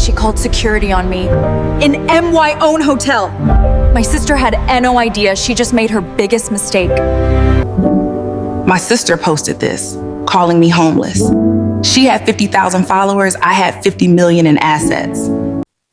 she called security on me. In MY own hotel. My sister had no idea. She just made her biggest mistake. My sister posted this, calling me homeless. She had 50,000 followers. I had 50 million in assets.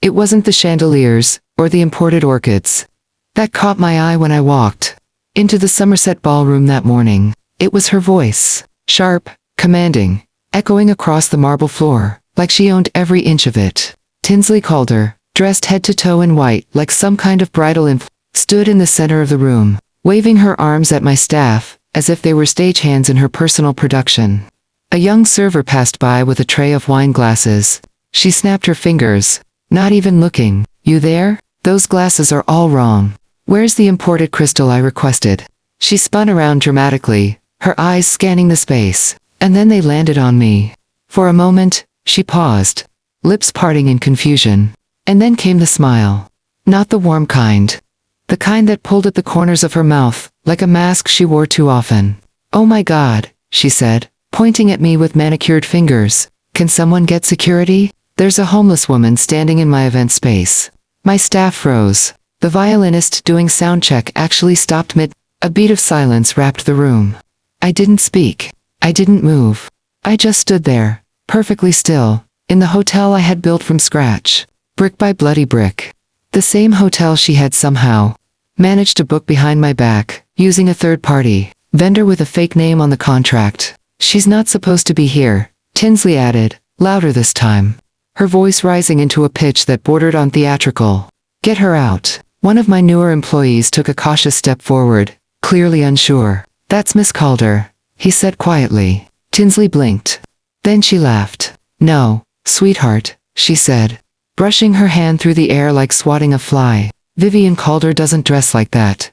It wasn't the chandeliers or the imported orchids that caught my eye when I walked into the Somerset ballroom that morning. It was her voice, sharp, commanding, echoing across the marble floor, like she owned every inch of it. Tinsley Calder, dressed head to toe in white like some kind of bridal nymph, stood in the center of the room, waving her arms at my staff, as if they were stagehands in her personal production. A young server passed by with a tray of wine glasses. She snapped her fingers, not even looking. "You there? Those glasses are all wrong. Where's the imported crystal I requested?" She spun around dramatically, her eyes scanning the space, and then they landed on me. For a moment, she paused, lips parting in confusion. And then came the smile. Not the warm kind. The kind that pulled at the corners of her mouth, like a mask she wore too often. "Oh my God," she said, pointing at me with manicured fingers. "Can someone get security? There's a homeless woman standing in my event space." My staff froze. The violinist doing sound check actually stopped mid. A beat of silence wrapped the room. I didn't speak. I didn't move. I just stood there, perfectly still, in the hotel I had built from scratch, brick by bloody brick. The same hotel she had somehow managed to book behind my back, using a third-party vendor with a fake name on the contract. "She's not supposed to be here," Tinsley added, louder this time, her voice rising into a pitch that bordered on theatrical. "Get her out." One of my newer employees took a cautious step forward, clearly unsure. "That's Miss Calder," he said quietly. Tinsley blinked. Then she laughed. "No, sweetheart," she said, brushing her hand through the air like swatting a fly. "Vivian Calder doesn't dress like that.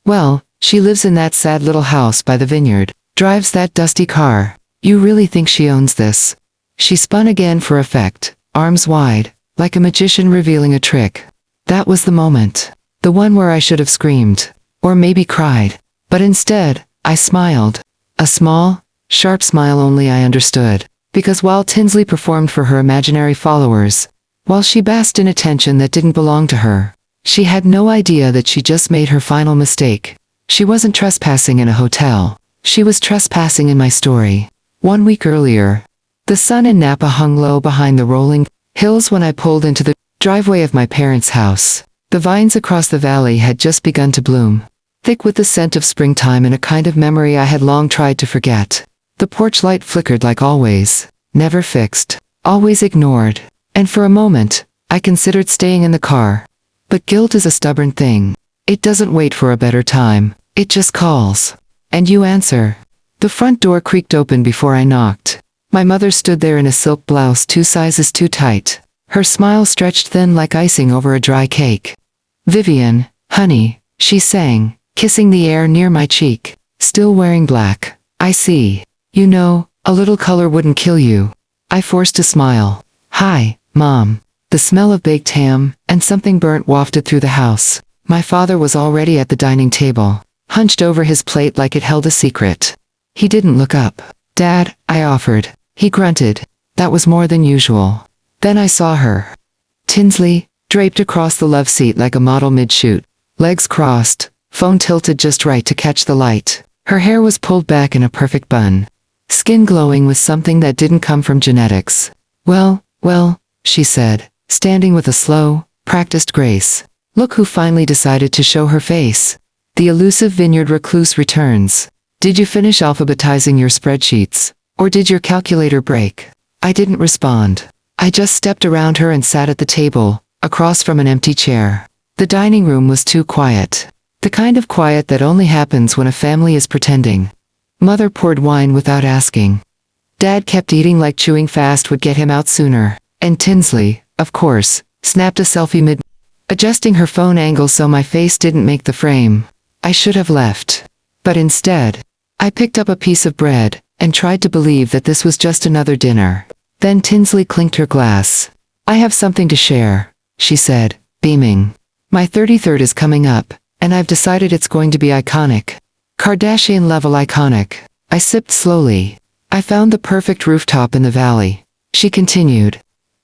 Well, she lives in that sad little house by the vineyard, drives that dusty car. You really think she owns this?" She spun again for effect, arms wide, like a magician revealing a trick. That was the moment. The one where I should have screamed. Or maybe cried. But instead, I smiled. A small, sharp smile only I understood. Because while Tinsley performed for her imaginary followers, while she basked in attention that didn't belong to her, she had no idea that she just made her final mistake. She wasn't trespassing in a hotel. She was trespassing in my story. 1 week earlier, the sun in Napa hung low behind the rolling hills when I pulled into the driveway of my parents' house. The vines across the valley had just begun to bloom, thick with the scent of springtime and a kind of memory I had long tried to forget. The porch light flickered like always, never fixed, always ignored, and for a moment, I considered staying in the car. But guilt is a stubborn thing. It doesn't wait for a better time, it just calls. And you answer. The front door creaked open before I knocked. My mother stood there in a silk blouse 2 sizes too tight. Her smile stretched thin like icing over a dry cake. "Vivian, honey," she sang, kissing the air near my cheek. "Still wearing black. I see. You know, a little color wouldn't kill you." I forced a smile. "Hi, Mom." The smell of baked ham and something burnt wafted through the house. My father was already at the dining table, hunched over his plate like it held a secret. He didn't look up. "Dad," I offered. He grunted. That was more than usual. Then I saw her. Tinsley, draped across the love seat like a model mid-shoot, legs crossed, phone tilted just right to catch the light. Her hair was pulled back in a perfect bun. Skin glowing with something that didn't come from genetics. Well, she said, standing with a slow, practiced grace. "Look who finally decided to show her face." The elusive vineyard recluse returns. "Did you finish alphabetizing your spreadsheets? Or did your calculator break?" I didn't respond. I just stepped around her and sat at the table, across from an empty chair. The dining room was too quiet. The kind of quiet that only happens when a family is pretending. Mother poured wine without asking. Dad kept eating like chewing fast would get him out sooner. And Tinsley, of course, snapped a selfie adjusting her phone angle so my face didn't make the frame. I should have left. But instead, I picked up a piece of bread and tried to believe that this was just another dinner. Then Tinsley clinked her glass. "I have something to share," she said, beaming. "My 33rd is coming up, and I've decided it's going to be iconic. Kardashian-level iconic." I sipped slowly. "I found the perfect rooftop in the valley," she continued.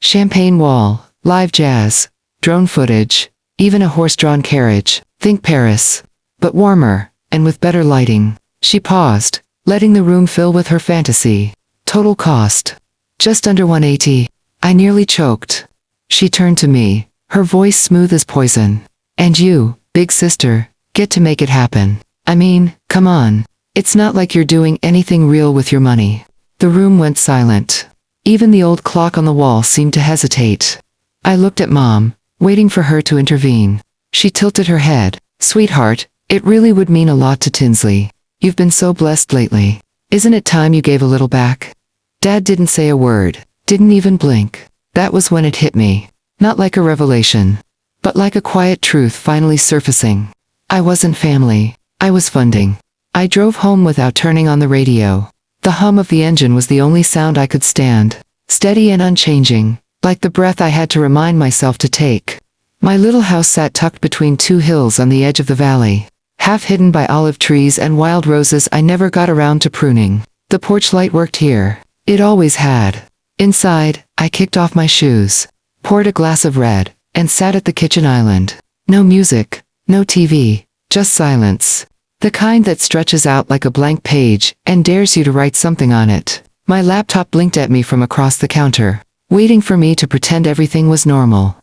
Champagne wall, live jazz, drone footage, even a horse-drawn carriage. Think Paris. But warmer, and with better lighting. She paused, letting the room fill with her fantasy. Total cost. Just under 180. I nearly choked. She turned to me, her voice smooth as poison. And you, big sister, get to make it happen. I mean, come on. It's not like you're doing anything real with your money. The room went silent. Even the old clock on the wall seemed to hesitate. I looked at Mom, waiting for her to intervene. She tilted her head. Sweetheart, it really would mean a lot to Tinsley. You've been so blessed lately. Isn't it time you gave a little back? Dad didn't say a word, didn't even blink. That was when it hit me. Not like a revelation, but like a quiet truth finally surfacing. I wasn't family. I was funding. I drove home without turning on the radio. The hum of the engine was the only sound I could stand. Steady and unchanging, like the breath I had to remind myself to take. My little house sat tucked between two hills on the edge of the valley, half hidden by olive trees and wild roses I never got around to pruning. The porch light worked here. It always had. Inside, I kicked off my shoes, poured a glass of red, and sat at the kitchen island. No music, no TV, just silence. The kind that stretches out like a blank page and dares you to write something on it. My laptop blinked at me from across the counter, waiting for me to pretend everything was normal.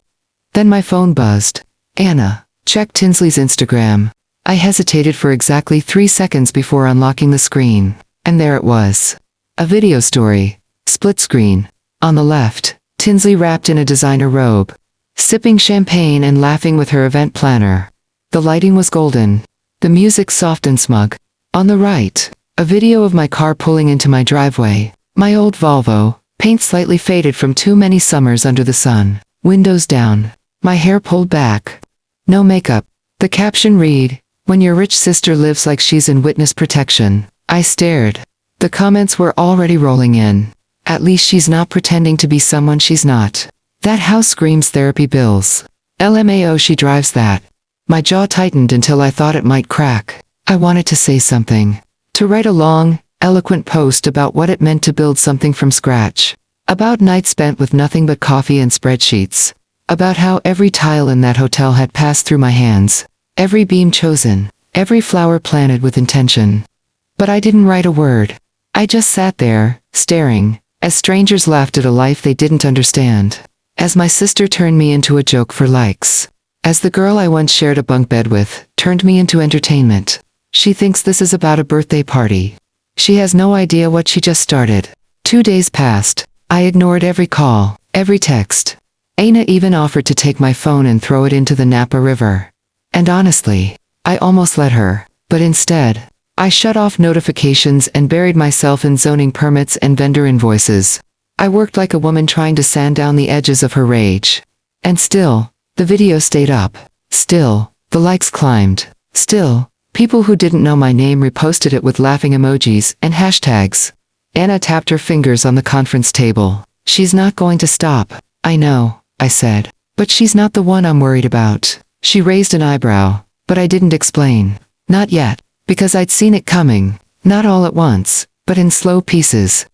Then my phone buzzed. Anna, check Tinsley's Instagram. I hesitated for exactly 3 seconds before unlocking the screen. And there it was. A video story. Split screen. On the left, Tinsley wrapped in a designer robe, sipping champagne and laughing with her event planner. The lighting was golden. The music soft and smug. On the right, a video of my car pulling into my driveway. My old Volvo, paint slightly faded from too many summers under the sun. Windows down. My hair pulled back. No makeup. The caption read, "When your rich sister lives like she's in witness protection." I stared. The comments were already rolling in. At least she's not pretending to be someone she's not. That house screams therapy bills. LMAO, she drives that. My jaw tightened until I thought it might crack. I wanted to say something. To write a long, eloquent post about what it meant to build something from scratch. About nights spent with nothing but coffee and spreadsheets. About how every tile in that hotel had passed through my hands. Every beam chosen. Every flower planted with intention. But I didn't write a word. I just sat there, staring, as strangers laughed at a life they didn't understand. As my sister turned me into a joke for likes. As the girl I once shared a bunk bed with turned me into entertainment. She thinks this is about a birthday party. She has no idea what she just started. 2 days passed. I ignored every call, every text. Aina even offered to take my phone and throw it into the Napa River. And honestly, I almost let her. But instead, I shut off notifications and buried myself in zoning permits and vendor invoices. I worked like a woman trying to sand down the edges of her rage. And still, the video stayed up. Still, the likes climbed. Still, people who didn't know my name reposted it with laughing emojis and hashtags. Anna tapped her fingers on the conference table. She's not going to stop. I know, I said. But she's not the one I'm worried about. She raised an eyebrow, but I didn't explain. Not yet, because I'd seen it coming. Not all at once, but in slow pieces.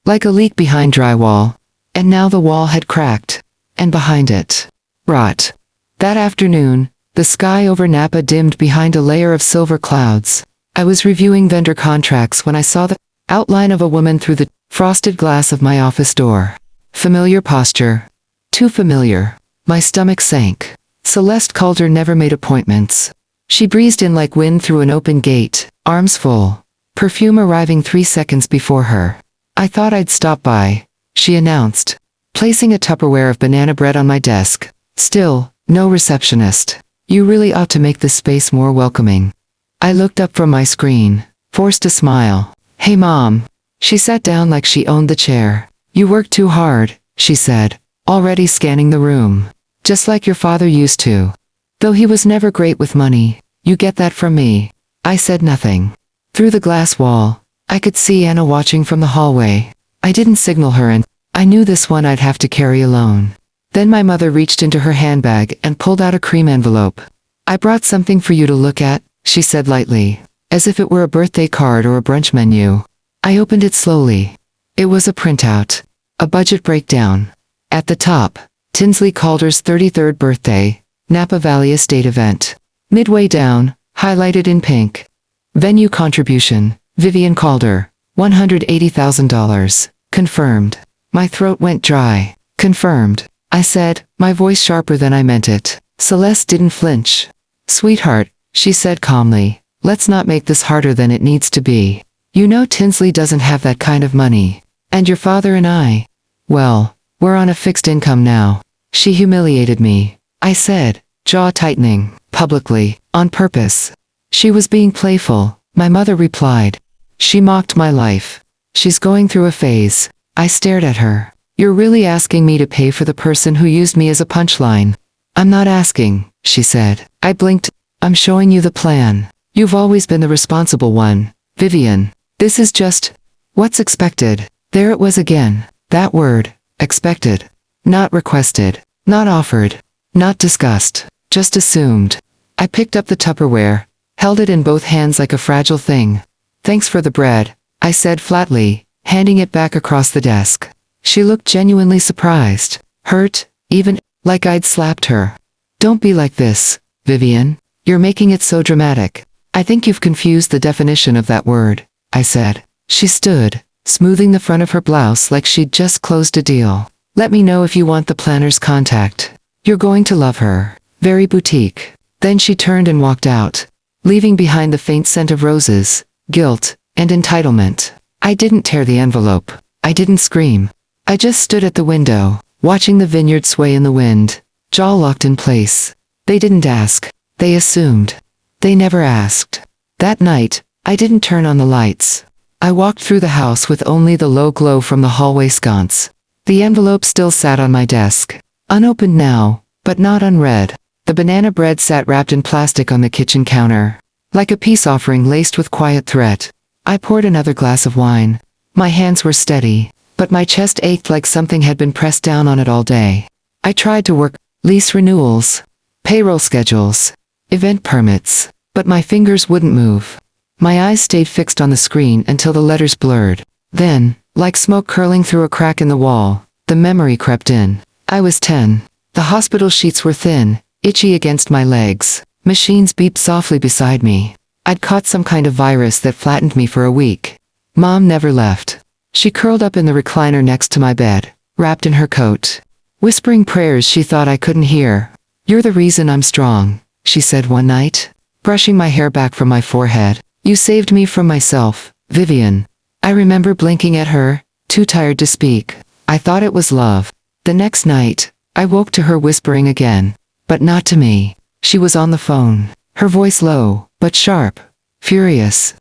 Like a leak behind drywall. And now the wall had cracked. And behind it, rot. That afternoon, the sky over Napa dimmed behind a layer of silver clouds. I was reviewing vendor contracts when I saw the outline of a woman through the frosted glass of my office door. Familiar posture. Too familiar. My stomach sank. Celeste Calder never made appointments. She breezed in like wind through an open gate, arms full. Perfume arriving 3 seconds before her. I thought I'd stop by, she announced, placing a Tupperware of banana bread on my desk. Still, no receptionist. You really ought to make this space more welcoming. I looked up from my screen, forced a smile. Hey Mom. She sat down like she owned the chair. You work too hard, she said, already scanning the room. Just like your father used to. Though he was never great with money. You get that from me. I said nothing. Through the glass wall, I could see Anna watching from the hallway. I didn't signal her and I knew this one I'd have to carry alone. Then my mother reached into her handbag and pulled out a cream envelope. I brought something for you to look at, she said lightly, as if it were a birthday card or a brunch menu. I opened it slowly. It was a printout. A budget breakdown. At the top, Tinsley Calder's 33rd birthday, Napa Valley Estate event. Midway down, highlighted in pink. Venue contribution, Vivian Calder, $180,000. Confirmed. My throat went dry. Confirmed, I said, my voice sharper than I meant it. Celeste didn't flinch. Sweetheart, she said calmly, let's not make this harder than it needs to be. You know Tinsley doesn't have that kind of money. And your father and I, well, we're on a fixed income now. She humiliated me, I said, jaw tightening, publicly, on purpose. She was being playful, my mother replied. She mocked my life. She's going through a phase. I stared at her. You're really asking me to pay for the person who used me as a punchline. I'm not asking, she said. I blinked. I'm showing you the plan. You've always been the responsible one, Vivian. This is just what's expected. There it was again. That word, expected. Not requested. Not offered. Not discussed. Just assumed. I picked up the Tupperware, held it in both hands like a fragile thing. Thanks for the bread, I said flatly, handing it back across the desk. She looked genuinely surprised, hurt, even like I'd slapped her. Don't be like this, Vivian. You're making it so dramatic. I think you've confused the definition of that word, I said. She stood, smoothing the front of her blouse like she'd just closed a deal. Let me know if you want the planner's contact. You're going to love her. Very boutique. Then she turned and walked out, leaving behind the faint scent of roses, guilt, and entitlement. I didn't tear the envelope. I didn't scream. I just stood at the window, watching the vineyard sway in the wind, jaw locked in place. They didn't ask. They assumed. They never asked. That night, I didn't turn on the lights. I walked through the house with only the low glow from the hallway sconce. The envelope still sat on my desk. Unopened now, but not unread. The banana bread sat wrapped in plastic on the kitchen counter, like a peace offering laced with quiet threat. I poured another glass of wine. My hands were steady, but my chest ached like something had been pressed down on it all day. I tried to work lease renewals, payroll schedules, event permits, but my fingers wouldn't move. My eyes stayed fixed on the screen until the letters blurred. Then, like smoke curling through a crack in the wall, the memory crept in. I was 10. The hospital sheets were thin, itchy against my legs. Machines beeped softly beside me. I'd caught some kind of virus that flattened me for a week. Mom never left. She curled up in the recliner next to my bed, wrapped in her coat, whispering prayers she thought I couldn't hear. You're the reason I'm strong, she said one night, brushing my hair back from my forehead. You saved me from myself, Vivian. I remember blinking at her, too tired to speak. I thought it was love. The next night, I woke to her whispering again. But not to me. She was on the phone, her voice low, but sharp, furious.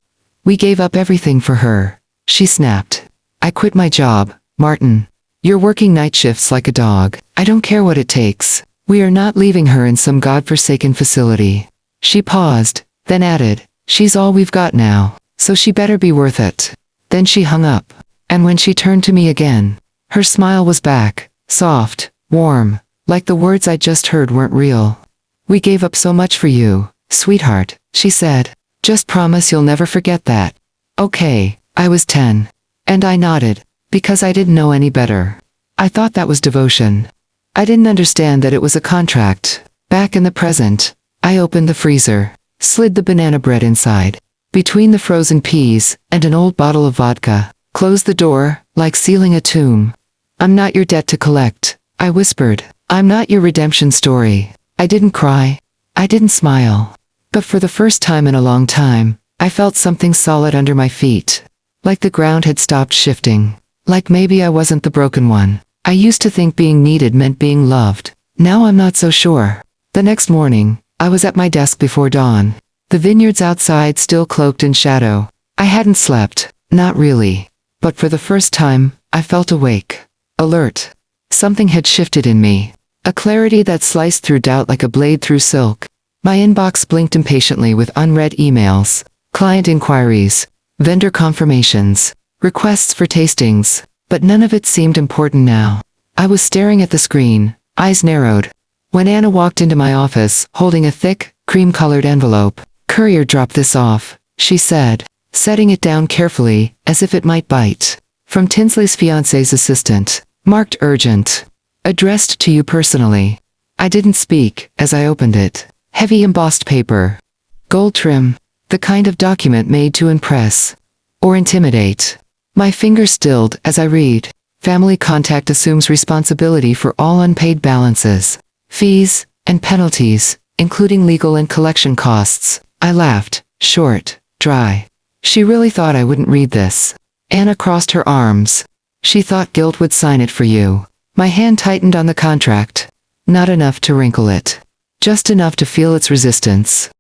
We gave up everything for her, she snapped. I quit my job, Martin. You're working night shifts like a dog. I don't care what it takes. We are not leaving her in some godforsaken facility. She paused, then added, she's all we've got now, so she better be worth it. Then she hung up. And when she turned to me again, her smile was back, soft, warm, like the words I just heard weren't real. We gave up so much for you, sweetheart, she said. Just promise you'll never forget that. Okay, I was 10. And I nodded, because I didn't know any better. I thought that was devotion. I didn't understand that it was a contract. Back in the present, I opened the freezer, slid the banana bread inside, between the frozen peas and an old bottle of vodka, closed the door, like sealing a tomb. I'm not your debt to collect, I whispered. I'm not your redemption story. I didn't cry. I didn't smile. But for the first time in a long time, I felt something solid under my feet. Like the ground had stopped shifting. Like maybe I wasn't the broken one. I used to think being needed meant being loved. Now I'm not so sure. The next morning, I was at my desk before dawn. The vineyards outside still cloaked in shadow. I hadn't slept. Not really. But for the first time, I felt awake. Alert. Something had shifted in me. A clarity that sliced through doubt like a blade through silk. My inbox blinked impatiently with unread emails, client inquiries, vendor confirmations, requests for tastings, but none of it seemed important now. I was staring at the screen, eyes narrowed, when Anna walked into my office, holding a thick, cream-colored envelope. Courier dropped this off, she said, setting it down carefully, as if it might bite. From Tinsley's fiancé's assistant. Marked urgent. Addressed to you personally. I didn't speak as I opened it. Heavy embossed paper. Gold trim. The kind of document made to impress. Or intimidate. My fingers stilled as I read. Family Contact assumes responsibility for all unpaid balances, fees, and penalties, including legal and collection costs. I laughed, short, dry. She really thought I wouldn't read this. Anna crossed her arms. She thought guilt would sign it for you. My hand tightened on the contract. Not enough to wrinkle it. Just enough to feel its resistance.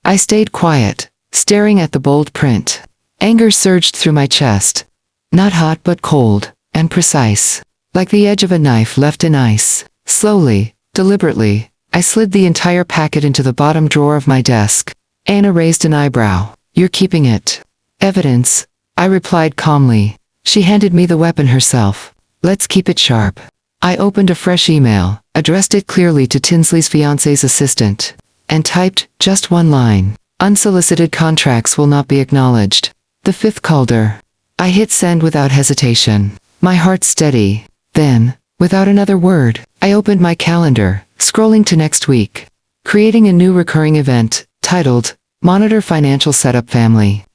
I stayed quiet, staring at the bold print. Anger surged through my chest. Not hot but cold, and precise. Like the edge of a knife left in ice. Slowly, deliberately, I slid the entire packet into the bottom drawer of my desk. Anna raised an eyebrow. You're keeping it. Evidence, I replied calmly. She handed me the weapon herself. Let's keep it sharp. I opened a fresh email, addressed it clearly to Tinsley's fiancé's assistant, and typed just one line. Unsolicited contracts will not be acknowledged. The fifth Calder. I hit send without hesitation. My heart steady. Then, without another word, I opened my calendar, scrolling to next week. Creating a new recurring event, titled, Monitor Financial Setup Family.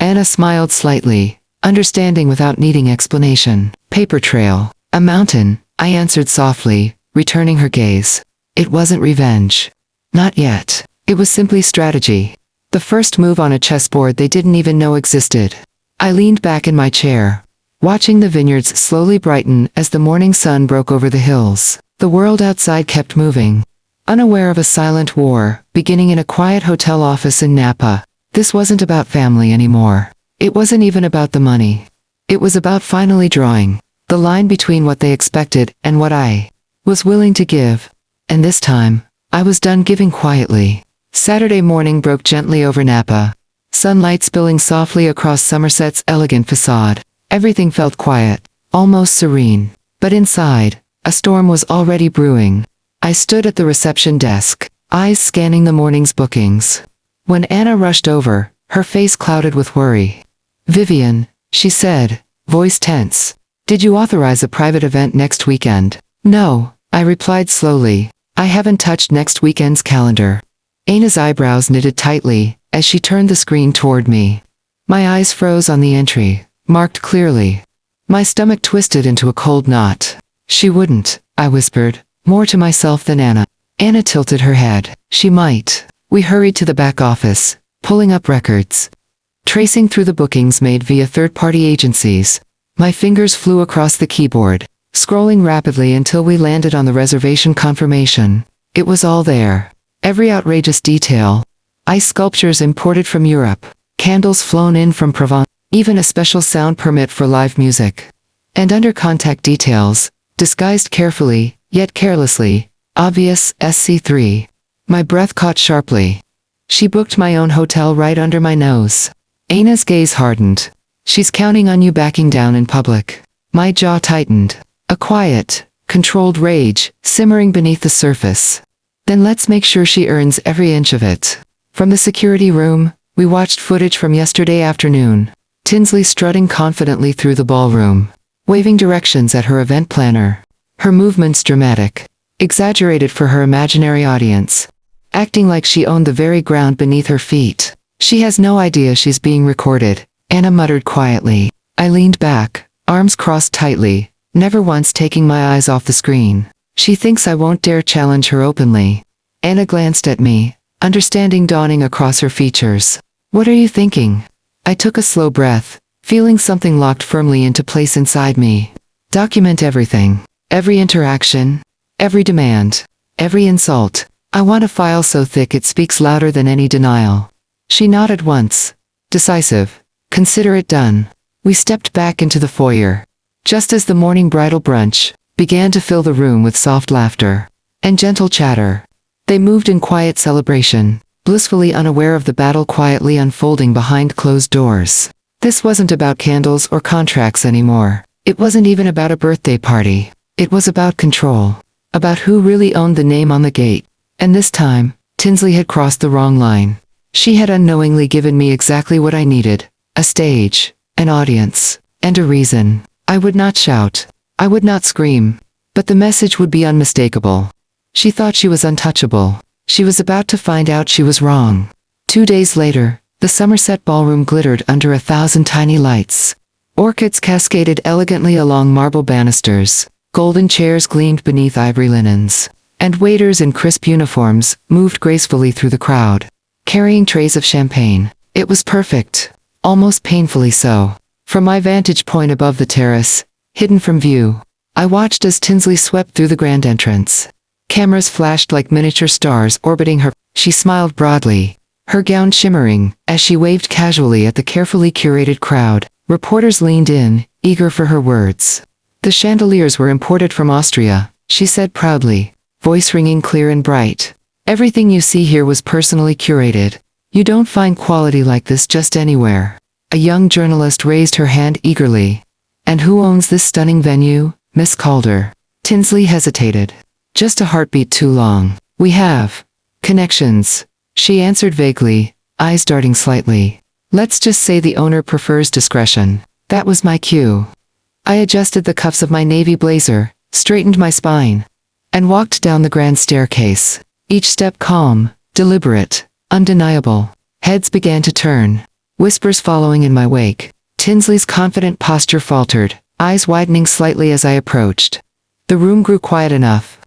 Anna smiled slightly, understanding without needing explanation. Paper trail. A mountain, I answered softly, returning her gaze. It wasn't revenge. Not yet. It was simply strategy. The first move on a chessboard they didn't even know existed. I leaned back in my chair, watching the vineyards slowly brighten as the morning sun broke over the hills. The world outside kept moving. Unaware of a silent war, beginning in a quiet hotel office in Napa. This wasn't about family anymore. It wasn't even about the money. It was about finally drawing the line between what they expected and what I was willing to give. And this time, I was done giving quietly. Saturday morning broke gently over Napa. Sunlight spilling softly across Somerset's elegant facade. Everything felt quiet, almost serene. But inside, a storm was already brewing. I stood at the reception desk, eyes scanning the morning's bookings. When Anna rushed over, her face clouded with worry. Vivian, she said, voice tense. Did you authorize a private event next weekend? No, I replied slowly. I haven't touched next weekend's calendar. Anna's eyebrows knitted tightly as she turned the screen toward me. My eyes froze on the entry, marked clearly. My stomach twisted into a cold knot. She wouldn't, I whispered, more to myself than Anna. Anna tilted her head. She might. We hurried to the back office, pulling up records. Tracing through the bookings made via third-party agencies. My fingers flew across the keyboard, scrolling rapidly until we landed on the reservation confirmation. It was all there. Every outrageous detail. Ice sculptures imported from Europe. Candles flown in from Provence. Even a special sound permit for live music. And under contact details, disguised carefully, yet carelessly, obvious SC3. My breath caught sharply. She booked my own hotel right under my nose. Anna's gaze hardened. She's counting on you backing down in public. My jaw tightened. A quiet, controlled rage, simmering beneath the surface. Then let's make sure she earns every inch of it. From the security room, we watched footage from yesterday afternoon. Tinsley strutting confidently through the ballroom, waving directions at her event planner. Her movements dramatic, exaggerated for her imaginary audience. Acting like she owned the very ground beneath her feet. She has no idea she's being recorded, Anna muttered quietly. I leaned back, arms crossed tightly, never once taking my eyes off the screen. She thinks I won't dare challenge her openly. Anna glanced at me, understanding dawning across her features. What are you thinking? I took a slow breath, feeling something locked firmly into place inside me. Document everything. Every interaction. Every demand. Every insult. I want a file so thick it speaks louder than any denial. She nodded once. Decisive. Consider it done. We stepped back into the foyer. Just as the morning bridal brunch began to fill the room with soft laughter and gentle chatter. They moved in quiet celebration, blissfully unaware of the battle quietly unfolding behind closed doors. This wasn't about candles or contracts anymore. It wasn't even about a birthday party. It was about control. About who really owned the name on the gate. And this time, Tinsley had crossed the wrong line. She had unknowingly given me exactly what I needed. A stage, an audience, and a reason. I would not shout. I would not scream. But the message would be unmistakable. She thought she was untouchable. She was about to find out she was wrong. 2 days later, the Somerset ballroom glittered under 1,000 tiny lights. Orchids cascaded elegantly along marble banisters. Golden chairs gleamed beneath ivory linens. And waiters in crisp uniforms moved gracefully through the crowd, carrying trays of champagne. It was perfect. Almost painfully so. From my vantage point above the terrace, hidden from view, I watched as Tinsley swept through the grand entrance. Cameras flashed like miniature stars orbiting her. She smiled broadly, her gown shimmering, as she waved casually at the carefully curated crowd. Reporters leaned in, eager for her words. The chandeliers were imported from Austria, she said proudly, voice ringing clear and bright. Everything you see here was personally curated. You don't find quality like this just anywhere. A young journalist raised her hand eagerly. And who owns this stunning venue, Miss Calder? Tinsley hesitated. Just a heartbeat too long. We have connections, she answered vaguely, eyes darting slightly. Let's just say the owner prefers discretion. That was my cue. I adjusted the cuffs of my navy blazer, straightened my spine, and walked down the grand staircase. Each step calm, deliberate, undeniable. Heads began to turn, whispers following in my wake. Tinsley's confident posture faltered, eyes widening slightly as I approached. The room grew quiet enough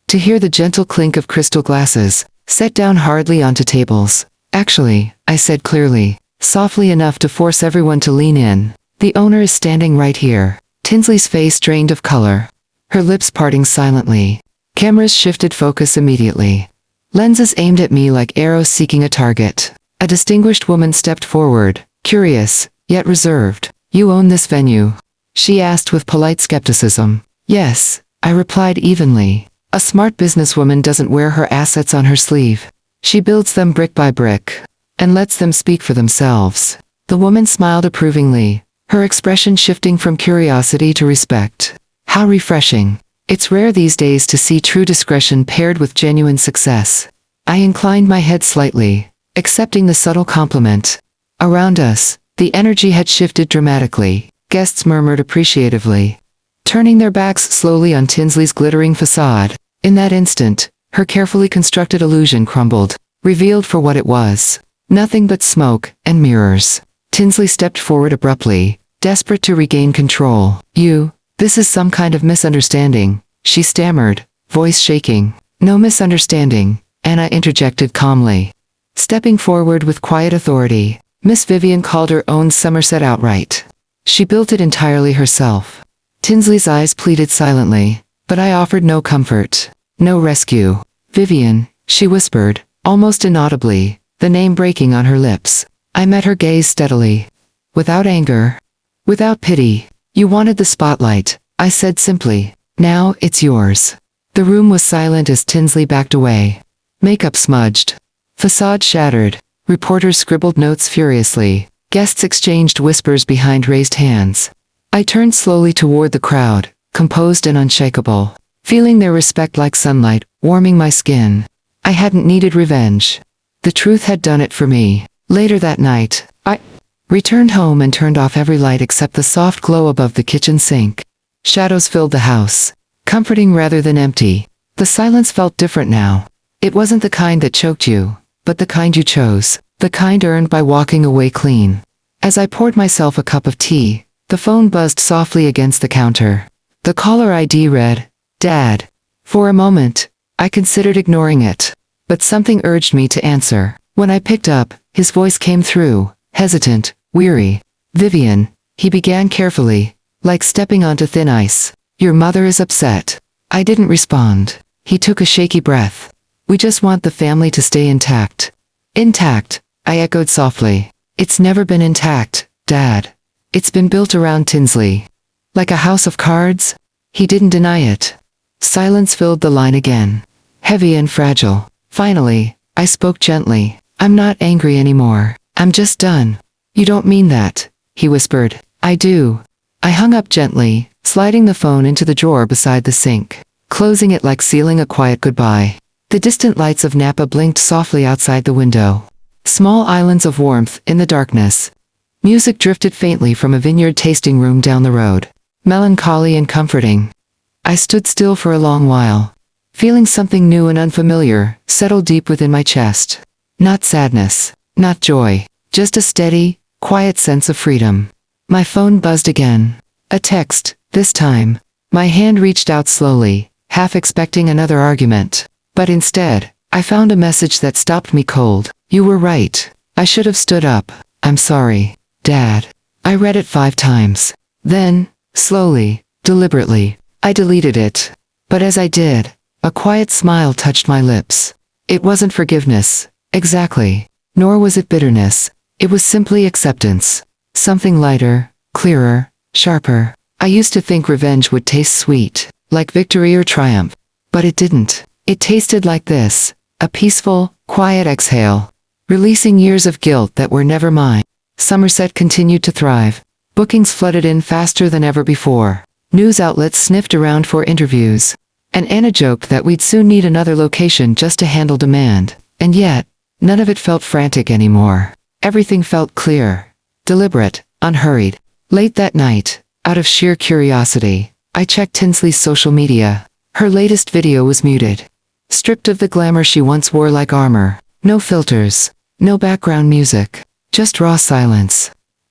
to hear the gentle clink of crystal glasses, set down hardly onto tables. Actually, I said clearly, softly enough to force everyone to lean in. The owner is standing right here. Tinsley's face drained of color, her lips parting silently. Cameras shifted focus immediately. Lenses aimed at me like arrows seeking a target. A distinguished woman stepped forward, curious, yet reserved. You own this venue? She asked with polite skepticism. Yes, I replied evenly. A smart businesswoman doesn't wear her assets on her sleeve. She builds them brick by brick, and lets them speak for themselves. The woman smiled approvingly, her expression shifting from curiosity to respect. How refreshing. It's rare these days to see true discretion paired with genuine success. I inclined my head slightly, accepting the subtle compliment. Around us, the energy had shifted dramatically. Guests murmured appreciatively, turning their backs slowly on Tinsley's glittering facade. In that instant, her carefully constructed illusion crumbled, revealed for what it was. Nothing but smoke and mirrors. Tinsley stepped forward abruptly, desperate to regain control. This is some kind of misunderstanding, she stammered, voice shaking. No misunderstanding, Anna interjected calmly. Stepping forward with quiet authority, Miss Vivian Calder owns Somerset outright. She built it entirely herself. Tinsley's eyes pleaded silently, but I offered no comfort, no rescue. Vivian, she whispered, almost inaudibly, the name breaking on her lips. I met her gaze steadily. Without anger. Without pity. You wanted the spotlight, I said simply. Now it's yours. The room was silent as Tinsley backed away. Makeup smudged. Facade shattered. Reporters scribbled notes furiously. Guests exchanged whispers behind raised hands. I turned slowly toward the crowd, composed and unshakable, feeling their respect like sunlight, warming my skin. I hadn't needed revenge. The truth had done it for me. Later that night, I returned home and turned off every light except the soft glow above the kitchen sink. Shadows filled the house, comforting rather than empty. The silence felt different now. It wasn't the kind that choked you, but the kind you chose, the kind earned by walking away clean. As I poured myself a cup of tea, the phone buzzed softly against the counter. The caller ID read, Dad. For a moment, I considered ignoring it, but something urged me to answer. When I picked up, his voice came through, hesitant, weary. Vivian, he began carefully, like stepping onto thin ice. Your mother is upset. I didn't respond. He took a shaky breath. We just want the family to stay intact. Intact, I echoed softly. It's never been intact, Dad. It's been built around Tinsley. Like a house of cards? He didn't deny it. Silence filled the line again. Heavy and fragile. Finally, I spoke gently. I'm not angry anymore. I'm just done. You don't mean that, he whispered. I do. I hung up gently, sliding the phone into the drawer beside the sink, closing it like sealing a quiet goodbye. The distant lights of Napa blinked softly outside the window. Small islands of warmth in the darkness. Music drifted faintly from a vineyard tasting room down the road. Melancholy and comforting. I stood still for a long while, feeling something new and unfamiliar settle deep within my chest. Not sadness, not joy, just a steady, quiet sense of freedom. My phone buzzed again. A text, this time. My hand reached out slowly, half expecting another argument. But instead, I found a message that stopped me cold. You were right. I should have stood up. I'm sorry, Dad. I read it 5 times. Then, slowly, deliberately, I deleted it. But as I did, a quiet smile touched my lips. It wasn't forgiveness, exactly. Nor was it bitterness. It was simply acceptance. Something lighter, clearer, sharper. I used to think revenge would taste sweet, like victory or triumph. But it didn't. It tasted like this, a peaceful, quiet exhale, releasing years of guilt that were never mine. Somerset continued to thrive. Bookings flooded in faster than ever before. News outlets sniffed around for interviews. And Anna joked that we'd soon need another location just to handle demand. And yet, none of it felt frantic anymore. Everything felt clear, deliberate, unhurried. Late that night, out of sheer curiosity, I checked Tinsley's social media. Her latest video was muted, stripped of the glamour she once wore like armor. No filters, no background music, just raw silence.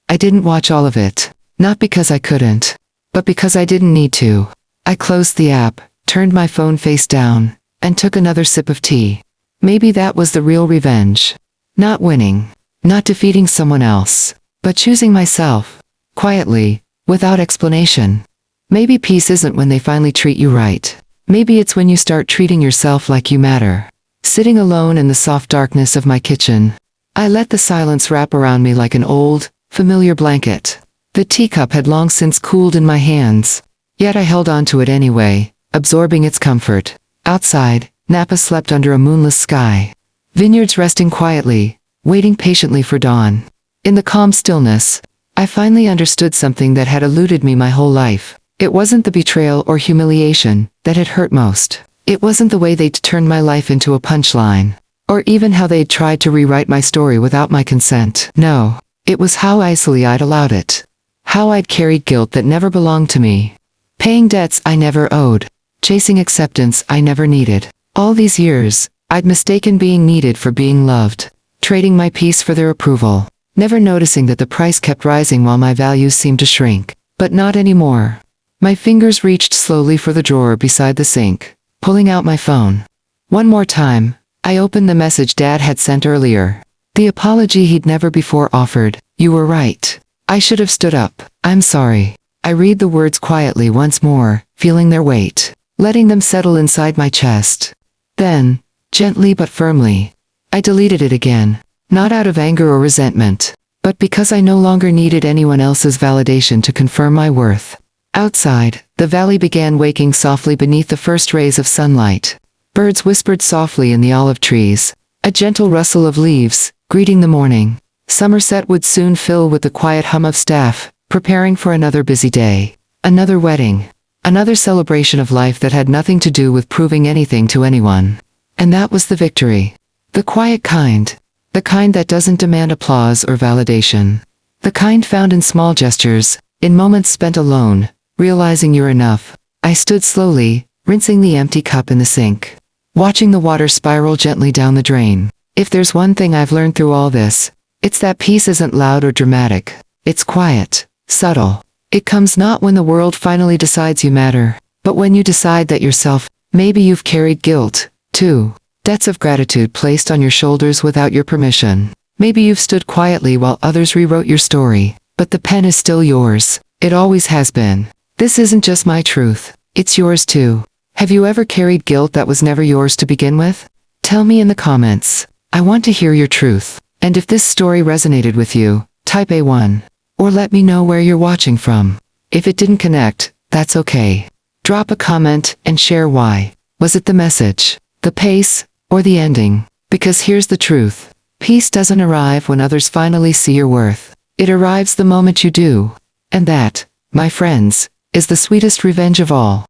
I didn't watch all of it, not because I couldn't, but because I didn't need to. I closed the app, turned my phone face down, and took another sip of tea. Maybe that was the real revenge. Not winning, not defeating someone else, but choosing myself, quietly, without explanation. Maybe peace isn't when they finally treat you right. Maybe it's when you start treating yourself like you matter. Sitting alone in the soft darkness of my kitchen, I let the silence wrap around me like an old, familiar blanket. The teacup had long since cooled in my hands, yet I held on to it anyway, absorbing its comfort. Outside, Napa slept under a moonless sky. Vineyards resting quietly, waiting patiently for dawn. In the calm stillness, I finally understood something that had eluded me my whole life. It wasn't the betrayal or humiliation that had hurt most. It wasn't the way they'd turned my life into a punchline, or even how they'd tried to rewrite my story without my consent. No, it was how icily I'd allowed it. How I'd carried guilt that never belonged to me. Paying debts I never owed. Chasing acceptance I never needed. All these years, I'd mistaken being needed for being loved. Trading my peace for their approval. Never noticing that the price kept rising while my values seemed to shrink. But not anymore. My fingers reached slowly for the drawer beside the sink, pulling out my phone. One more time, I opened the message Dad had sent earlier. The apology he'd never before offered. You were right. I should have stood up. I'm sorry. I read the words quietly once more, feeling their weight, letting them settle inside my chest. Then, gently but firmly, I deleted it again. Not out of anger or resentment, but because I no longer needed anyone else's validation to confirm my worth. Outside, the valley began waking softly beneath the first rays of sunlight. Birds whispered softly in the olive trees, a gentle rustle of leaves, greeting the morning. Somerset would soon fill with the quiet hum of staff, preparing for another busy day. Another wedding. Another celebration of life that had nothing to do with proving anything to anyone. And that was the victory. The quiet kind. The kind that doesn't demand applause or validation. The kind found in small gestures, in moments spent alone, realizing you're enough. I stood slowly, rinsing the empty cup in the sink, watching the water spiral gently down the drain. If there's one thing I've learned through all this, it's that peace isn't loud or dramatic. It's quiet, subtle. It comes not when the world finally decides you matter, but when you decide that yourself, maybe you've carried guilt, too. Debts of gratitude placed on your shoulders without your permission. Maybe you've stood quietly while others rewrote your story, but the pen is still yours. It always has been. This isn't just my truth. It's yours too. Have you ever carried guilt that was never yours to begin with? Tell me in the comments. I want to hear your truth. And if this story resonated with you, type A1. Or let me know where you're watching from. If it didn't connect, that's okay. Drop a comment and share why. Was it the message, the pace, or the ending? Because here's the truth. Peace doesn't arrive when others finally see your worth. It arrives the moment you do. And that, my friends, is the sweetest revenge of all.